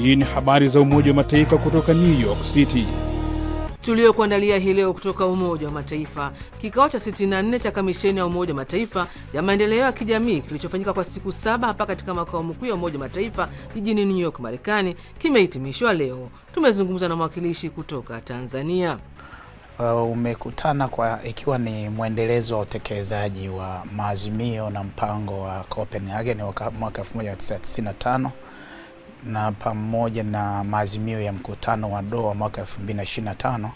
Hii ni habari za Umoja wa Mataifa kutoka New York City. Tuliokuandalia hii leo kutoka Umoja wa Mataifa. Kikao cha 64 cha Kamisheni ya Umoja wa Mataifa ya maendeleo ya kijamii kilichofanyika kwa siku 7 hapa katika makao makuu ya Umoja wa Mataifa jijini New York, Marekani kimehitimishwa leo. Tumezungumza na mwakilishi kutoka Tanzania. Umekutana ikiwa ni mwendelezo wa utekelezaji wa maazimio na mpango wa Copenhagen mwaka 1995 na pamoja na maazimio ya mkutano wa Doha mwaka 2025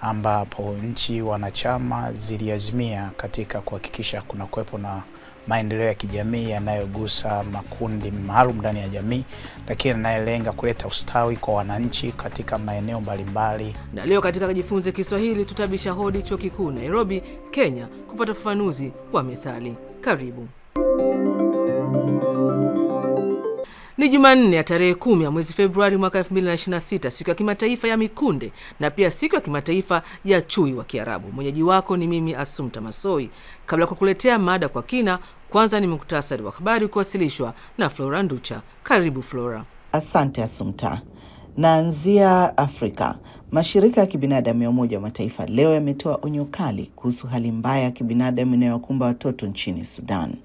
ambapo nchi wanachama ziliazimia katika kuhakikisha kuna kuwepo na maendeleo ya kijamii yanayogusa makundi maalum ndani ya jamii, lakini yanayolenga kuleta ustawi kwa wananchi katika maeneo mbalimbali. Na leo katika Kujifunze Kiswahili tutabisha hodi Chuo Kikuu Nairobi, Kenya kupata ufafanuzi wa methali. Karibu. Ni Jumanne ya tarehe 10 ya mwezi Februari mwaka 2026, siku ya kimataifa ya mikunde na pia siku ya kimataifa ya chui wa Kiarabu. Mwenyeji wako ni mimi Assumpta Massoi. Kabla kukuletea mada kwa kina, kwanza ni muktasari wa habari kuwasilishwa na Flora Nducha. Karibu Flora. Asante Assumpta. Naanzia Afrika. Mashirika ya kibinadamu ya Umoja wa Mataifa leo yametoa onyo kali kuhusu hali mbaya ya kibinadamu inayowakumba watoto nchini Sudan.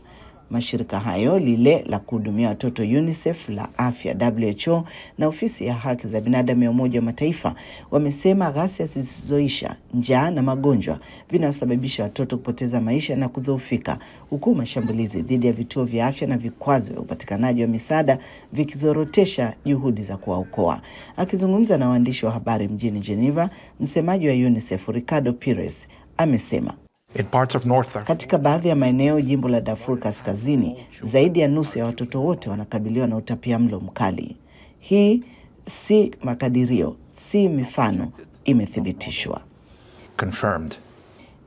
Mashirika hayo, lile la kuhudumia watoto UNICEF, la afya WHO na ofisi ya haki za binadamu ya Umoja wa Mataifa, wamesema ghasia zisizoisha, njaa na magonjwa vinasababisha watoto kupoteza maisha na kudhoofika, huku mashambulizi dhidi ya vituo vya afya na vikwazo vya upatikanaji wa misaada vikizorotesha juhudi za kuwaokoa. Akizungumza na waandishi wa habari mjini Geneva, msemaji wa UNICEF Ricardo Pires amesema katika baadhi ya maeneo jimbo la Darfur Kaskazini, zaidi ya nusu ya watoto wote wanakabiliwa na utapiamlo mkali. Hii si makadirio, si mifano, imethibitishwa. Confirmed.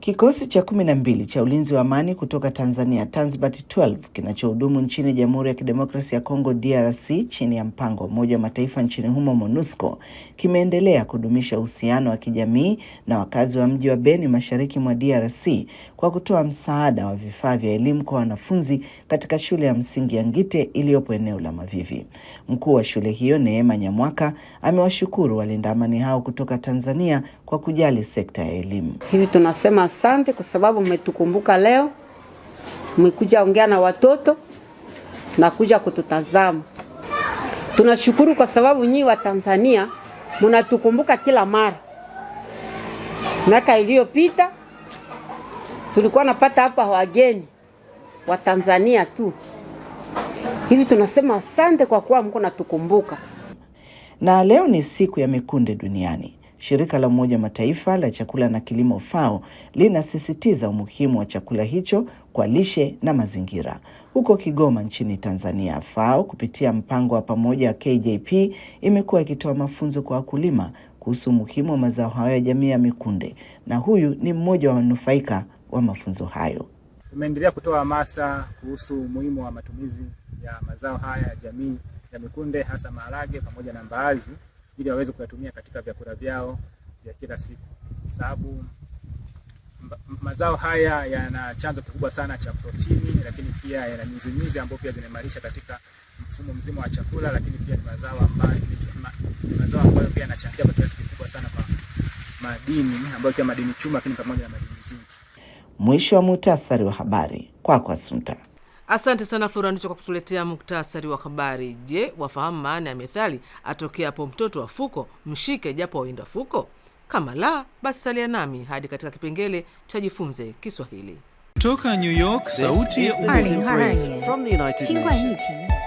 Kikosi cha 12 cha ulinzi wa amani kutoka Tanzania, Tanzbat 12, kinachohudumu nchini Jamhuri ya Kidemokrasia ya Kongo DRC chini ya mpango wa Umoja wa Mataifa nchini humo MONUSCO, kimeendelea kudumisha uhusiano wa kijamii na wakazi wa mji wa Beni mashariki mwa DRC kwa kutoa msaada wa vifaa vya elimu kwa wanafunzi katika shule ya msingi ya Ngite iliyopo eneo la Mavivi. Mkuu wa shule hiyo Neema Nyamwaka amewashukuru walinda amani hao kutoka Tanzania kwa kujali sekta ya elimu. Hivi tunasema asante kwa sababu mmetukumbuka leo, mmekuja ongea na watoto na kuja kututazama. Tunashukuru kwa sababu nyinyi wa Tanzania mnatukumbuka kila mara. Miaka iliyopita tulikuwa napata hapa wageni wa Tanzania tu. Hivi tunasema asante kwa kuwa mko natukumbuka. Na leo ni siku ya mikunde duniani. Shirika la Umoja wa Mataifa la chakula na kilimo FAO linasisitiza umuhimu wa chakula hicho kwa lishe na mazingira. Huko Kigoma nchini Tanzania, FAO kupitia mpango wa pamoja wa KJP imekuwa ikitoa mafunzo kwa wakulima kuhusu umuhimu wa mazao hayo ya jamii ya mikunde, na huyu ni mmoja wa wanufaika wa mafunzo hayo. Tumeendelea kutoa hamasa kuhusu umuhimu wa matumizi ya mazao haya ya jamii ya mikunde, hasa maharage pamoja na mbaazi, ili waweze kuyatumia katika vyakula vyao vya kila siku. Sababu mazao haya yana chanzo kikubwa sana cha protini, lakini pia yana nyuzi ambazo pia zinaimarisha katika mfumo mzima wa chakula, lakini pia ni mazao ambayo pia yanachangia kwa kiasi kikubwa sana kwa madini, ambayo pia madini chuma, lakini pamoja na madini zinki. Mwisho wa muhtasari wa habari kwa Assumpta. Asante sana Flora Nducha kwa kutuletea muktasari wa habari. Je, wafahamu maana ya methali atokea hapo mtoto wa fuko mshike japo waenda fuko? Kama la, basi salia nami hadi katika kipengele cha Jifunze Kiswahili. Toka New York, sauti ya from the United Nations.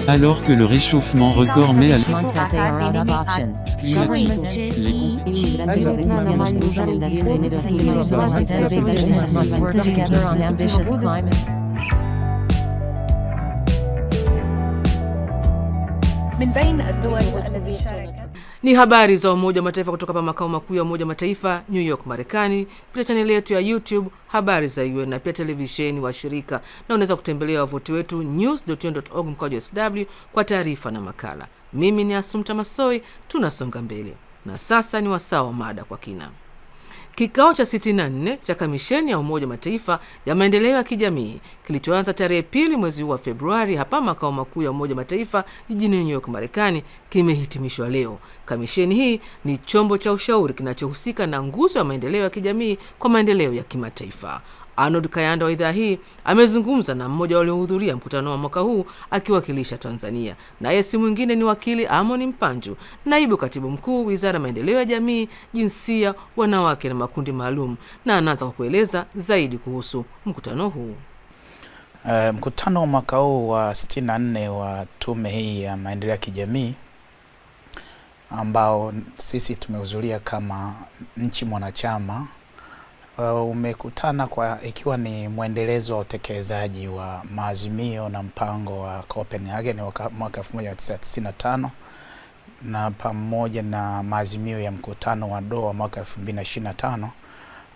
Alors que le réchauffement record met à Ni habari za Umoja wa Mataifa kutoka hapa makao makuu ya Umoja wa Mataifa New York, Marekani, kupitia chaneli yetu ya YouTube Habari za UN na pia televisheni wa shirika, na unaweza kutembelea wavuti wetu news.un.org/sw kwa taarifa na makala. Mimi ni Asumta Masoi, tunasonga mbele. Na sasa ni wasaa wa mada kwa kina. Kikao cha 64 cha Kamisheni ya Umoja wa Mataifa ya Maendeleo ya Kijamii kilichoanza tarehe 2 mwezi huu wa Februari hapa makao makuu ya Umoja wa Mataifa jijini New York, Marekani kimehitimishwa leo. Kamisheni hii ni chombo cha ushauri kinachohusika na nguzo ya maendeleo ya kijamii kwa maendeleo ya kimataifa. Arnold Kayanda wa idhaa hii amezungumza na mmoja waliohudhuria mkutano wa mwaka huu akiwakilisha Tanzania. Naye si mwingine ni wakili Amon Mpanju, naibu katibu mkuu Wizara ya Maendeleo ya Jamii, Jinsia, Wanawake na Makundi Maalum, na anaanza kwa kueleza zaidi kuhusu mkutano huu. Mkutano wa mwaka huu wa 64 wa tume hii ya maendeleo ya kijamii ambao sisi tumehudhuria kama nchi mwanachama umekutana ikiwa ni mwendelezo wa utekelezaji wa maazimio na mpango wa Copenhagen mwaka 1995 na pamoja na maazimio ya mkutano wa Doha mwaka 2025,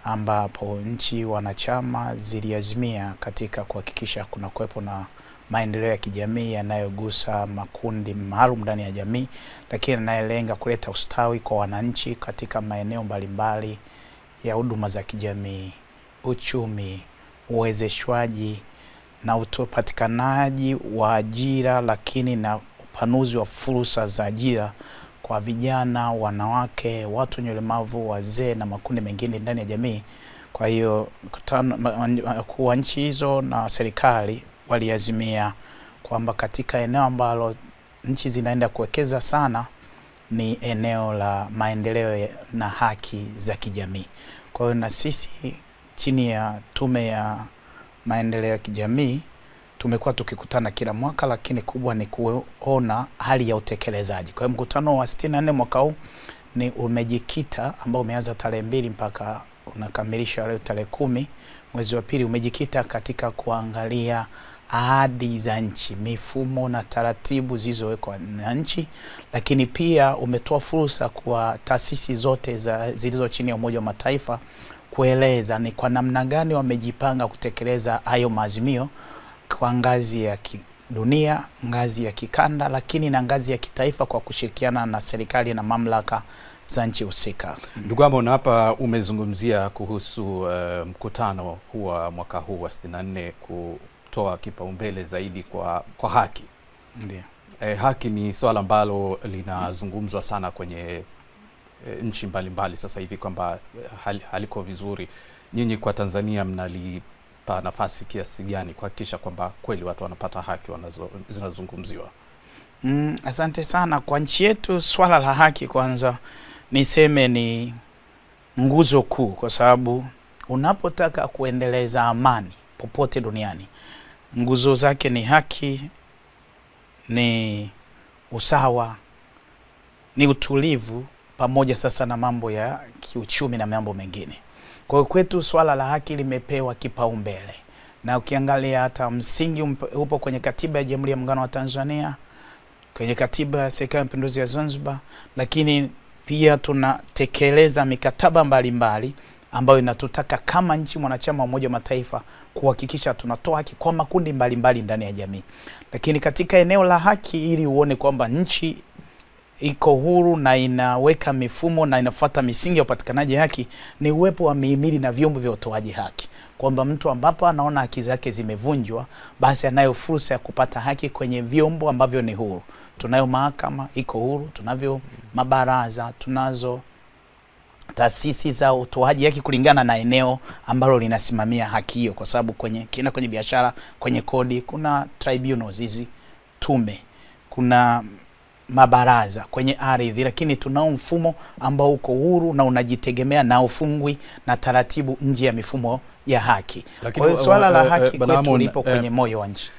ambapo nchi wanachama ziliazimia katika kuhakikisha kuna kuwepo na maendeleo ya kijamii yanayogusa makundi maalum ndani ya jamii, lakini yanayolenga kuleta ustawi kwa wananchi katika maeneo mbalimbali ya huduma za kijamii, uchumi, uwezeshwaji na upatikanaji wa ajira, lakini na upanuzi wa fursa za ajira kwa vijana, wanawake, watu wenye ulemavu, wazee na makundi mengine ndani ya jamii. Kwa hiyo kwa nchi hizo na serikali waliazimia kwamba katika eneo ambalo nchi zinaenda kuwekeza sana ni eneo la maendeleo na haki za kijamii. Kwa hiyo na sisi chini ya tume ya maendeleo ya kijamii tumekuwa tukikutana kila mwaka, lakini kubwa ni kuona hali ya utekelezaji. Kwa hiyo mkutano wa 64 mwaka huu ni umejikita, ambao umeanza tarehe 2 mpaka unakamilisha leo tarehe 10 mwezi wa pili, umejikita katika kuangalia ahadi za nchi, mifumo na taratibu zilizowekwa na nchi, lakini pia umetoa fursa kwa taasisi zote zilizo chini ya Umoja wa Mataifa kueleza ni kwa namna gani wamejipanga kutekeleza hayo maazimio kwa ngazi ya dunia, ngazi ya kikanda, lakini na ngazi ya kitaifa kwa kushirikiana na serikali na mamlaka za nchi husika. Ndugu Amon, hapa umezungumzia kuhusu mkutano huu wa mwaka huu wa 64 kutoa kipaumbele zaidi kwa haki. Ndiyo. Haki ni swala ambalo linazungumzwa sana kwenye nchi mbalimbali sasa hivi kwamba haliko vizuri. Nyinyi kwa Tanzania mnalipa nafasi kiasi gani kuhakikisha kwamba kweli watu wanapata haki zinazungumziwa? Asante sana. Kwa nchi yetu swala la haki kwanza niseme ni nguzo kuu, kwa sababu unapotaka kuendeleza amani popote duniani, nguzo zake ni haki, ni usawa, ni utulivu, pamoja sasa na mambo ya kiuchumi na mambo mengine. Kwa hiyo kwetu swala la haki limepewa kipaumbele, na ukiangalia hata msingi upo kwenye katiba ya Jamhuri ya Muungano wa Tanzania, kwenye katiba ya Serikali ya Mapinduzi ya Zanzibar, lakini pia tunatekeleza mikataba mbalimbali ambayo inatutaka kama nchi mwanachama wa Umoja wa Mataifa kuhakikisha tunatoa haki kwa makundi mbalimbali ndani ya jamii. Lakini katika eneo la haki, ili uone kwamba nchi iko huru na inaweka mifumo na inafuata misingi ya upatikanaji haki, ni uwepo wa mihimili na vyombo vya utoaji haki, kwamba mtu ambapo anaona haki zake zimevunjwa, basi anayo fursa ya kupata haki kwenye vyombo ambavyo ni huru. Tunayo mahakama iko huru, tunavyo mabaraza, tunazo taasisi za utoaji haki kulingana na eneo ambalo linasimamia haki hiyo, kwa sababu kwenye biashara, kwenye kodi kuna tribunals, hizi tume, kuna mabaraza kwenye ardhi, lakini tunao mfumo ambao uko huru na unajitegemea na ufungwi na taratibu nje ya mifumo ya haki. Kwa hiyo swala la haki kwetu lipo kwenye moyo wa nchi.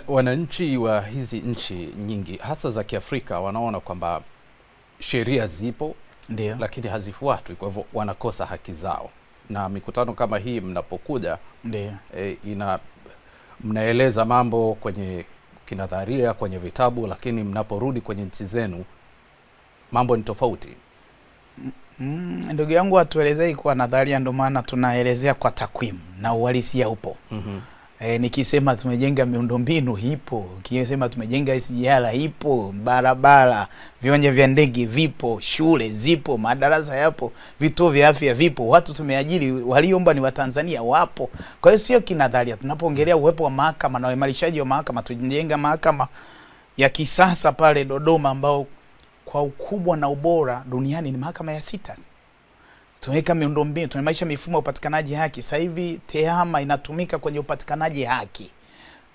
Wananchi wa hizi nchi nyingi hasa za Kiafrika wanaona kwamba sheria zipo, ndio, lakini hazifuatwi, kwa hivyo wanakosa haki zao. Na mikutano kama hii mnapokuja, ndio, mnaeleza mambo kwenye kinadharia, kwenye vitabu, lakini mnaporudi kwenye nchi zenu mambo ni tofauti. Ndugu yangu atuelezei kwa nadharia, ndio maana tunaelezea kwa takwimu na uhalisia upo. Nikisema tumejenga miundombinu ipo, nikisema tumejenga SGR ipo, barabara, viwanja vya ndege vipo, shule zipo, madarasa yapo, vituo vya afya vipo, watu tumeajiri, waliomba ni Watanzania wapo. Kwa hiyo sio kinadharia. Tunapoongelea uwepo wa mahakama na uimarishaji wa mahakama, tujenga mahakama ya kisasa pale Dodoma ambao kwa ukubwa na ubora duniani ni mahakama ya 6. Tunaweka miundombinu, tunaimarisha mifumo ya upatikanaji haki. Sasa hivi TEHAMA inatumika kwenye upatikanaji haki.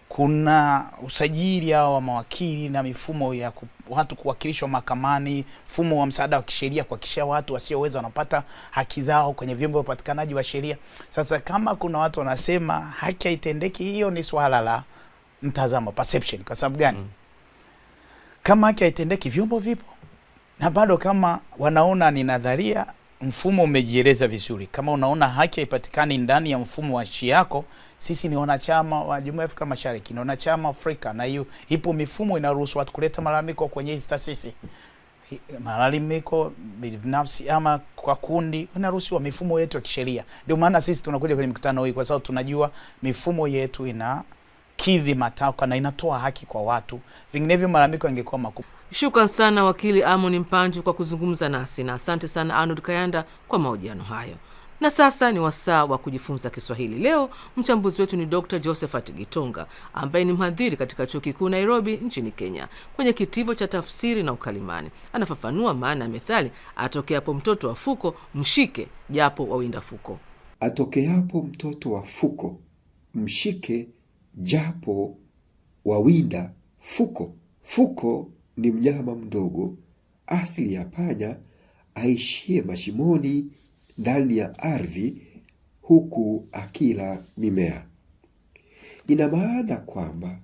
Kuna usajili wa mawakili na mifumo ya watu kuwakilishwa mahakamani, mfumo wa msaada wa kisheria kuhakikisha watu wasioweza wanapata haki zao kwenye vyombo vya upatikanaji wa sheria. Sasa kama kuna watu wanasema haki haitendeki, hiyo ni swala la mtazamo, perception. Kwa sababu gani? Kama haki haitendeki, vyombo vipo. Na bado kama wanaona ni nadharia, mfumo umejieleza vizuri. Kama unaona haki haipatikani ndani ya mfumo wa nchi yako, sisi ni wanachama wa Jumuiya ya Afrika Mashariki, ni wanachama Afrika, na hiyo ipo mifumo inaruhusu watu kuleta malalamiko kwenye hizi taasisi. Malalamiko binafsi ama kwa kundi inaruhusiwa, mifumo yetu ya kisheria. Ndio maana sisi tunakuja kwenye mkutano huu, kwa sababu tunajua mifumo yetu inakidhi matakwa na inatoa haki kwa watu. Vinginevyo malalamiko yangekuwa makubwa. Shukran sana wakili Amon Mpanju kwa kuzungumza nasi, na asante sana Arnold Kayanda kwa mahojiano hayo. Na sasa ni wasaa wa kujifunza Kiswahili. Leo mchambuzi wetu ni Dr. Josephat Gitonga ambaye ni mhadhiri katika Chuo Kikuu Nairobi nchini Kenya kwenye kitivo cha tafsiri na ukalimani. Anafafanua maana ya methali atokeapo mtoto wa fuko mshike japo wawinda fuko. Atokeapo mtoto wa fuko mshike japo wawinda fuko. Fuko ni mnyama mdogo asili ya panya aishie mashimoni ndani ya ardhi huku akila mimea. Ina maana kwamba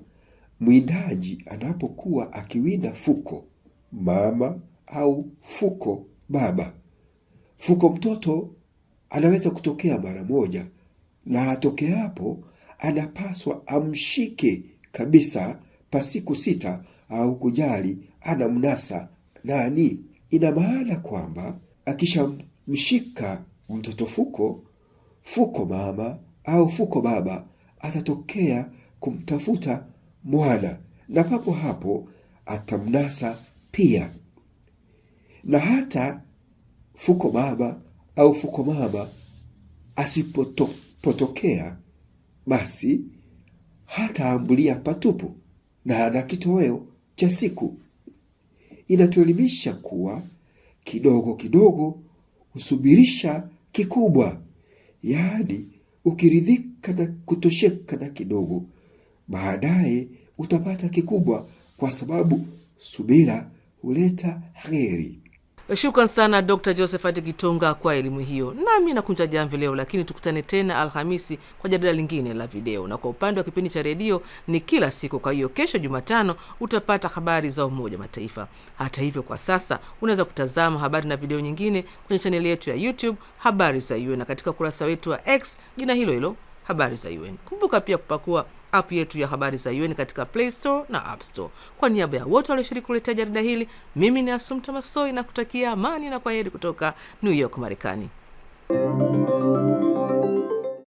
mwindaji anapokuwa akiwinda fuko mama au fuko baba, fuko mtoto anaweza kutokea mara moja, na atokeapo anapaswa amshike kabisa pasiku sita au kujali anamnasa nani. Ina maana kwamba akishamshika mtoto fuko mama au fuko baba atatokea kumtafuta mwana, na papo hapo atamnasa pia. Na hata fuko baba au fuko mama asipotokea, basi hataambulia patupu na ana kitoweo cha siku. Inatuelimisha kuwa kidogo kidogo usubirisha kikubwa. Yaani ukiridhika na kutosheka na kidogo, baadaye utapata kikubwa, kwa sababu subira huleta heri. Shukran sana Dr. Josephat Gitonga kwa elimu hiyo. Nami nakunja jamvi leo, lakini tukutane tena Alhamisi kwa jarida lingine la video. Na kwa upande wa kipindi cha redio ni kila siku, kwa hiyo kesho Jumatano utapata habari za Umoja Mataifa. Hata hivyo kwa sasa unaweza kutazama habari na video nyingine kwenye chaneli yetu ya YouTube Habari za UN, na katika kurasa wetu wa X jina hilo hilo Habari za UN. Kumbuka pia kupakua app yetu ya Habari za UN katika Play Store na App Store. Kwa niaba ya wote walioshiriki kuletea jarida hili, mimi ni Asumta Masoi na kutakia amani na kwaheri kutoka New York, Marekani.